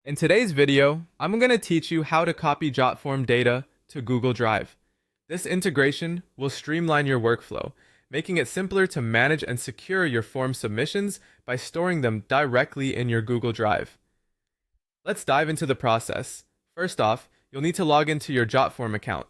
In today's video, I'm going to teach you how to copy Jotform data to Google Drive. This integration will streamline your workflow, making it simpler to manage and secure your form submissions by storing them directly in your Google Drive. Let's dive into the process. First off, you'll need to log into your Jotform account.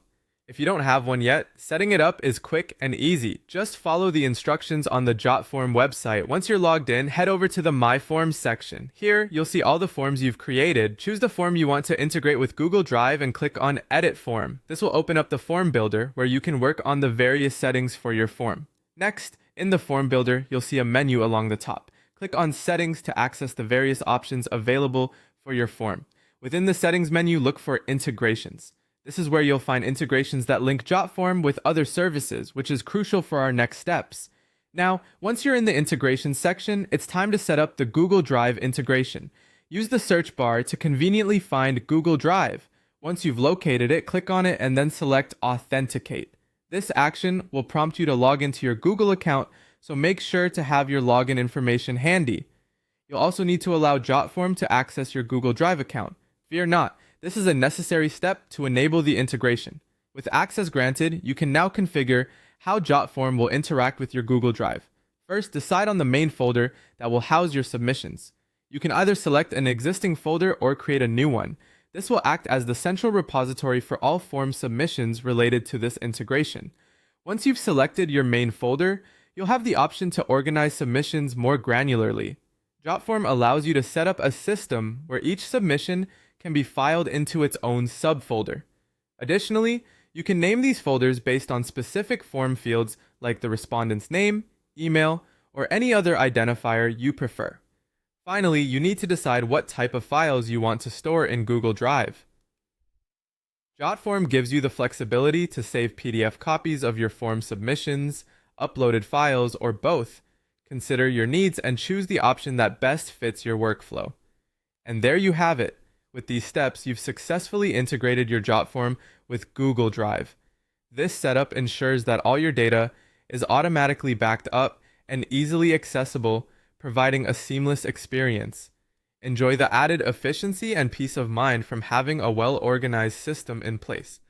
If you don't have one yet, setting it up is quick and easy. Just follow the instructions on the Jotform website. Once you're logged in, head over to the My Forms section. Here, you'll see all the forms you've created. Choose the form you want to integrate with Google Drive and click on Edit Form. This will open up the form builder where you can work on the various settings for your form. Next, in the form builder, you'll see a menu along the top. Click on Settings to access the various options available for your form. Within the Settings menu, look for Integrations. This is where you'll find integrations that link Jotform with other services, which is crucial for our next steps. Now, once you're in the integration section, it's time to set up the Google Drive integration. Use the search bar to conveniently find Google Drive. Once you've located it, click on it and then select Authenticate. This action will prompt you to log into your Google account, so make sure to have your login information handy. You'll also need to allow Jotform to access your Google Drive account. Fear not. This is a necessary step to enable the integration. With access granted, you can now configure how Jotform will interact with your Google Drive. First, decide on the main folder that will house your submissions. You can either select an existing folder or create a new one. This will act as the central repository for all form submissions related to this integration. Once you've selected your main folder, you'll have the option to organize submissions more granularly. Jotform allows you to set up a system where each submission can be filed into its own subfolder. Additionally, you can name these folders based on specific form fields like the respondent's name, email, or any other identifier you prefer. Finally, you need to decide what type of files you want to store in Google Drive. Jotform gives you the flexibility to save PDF copies of your form submissions, uploaded files, or both. Consider your needs and choose the option that best fits your workflow. And there you have it. With these steps, you've successfully integrated your Jotform with Google Drive. This setup ensures that all your data is automatically backed up and easily accessible, providing a seamless experience. Enjoy the added efficiency and peace of mind from having a well-organized system in place.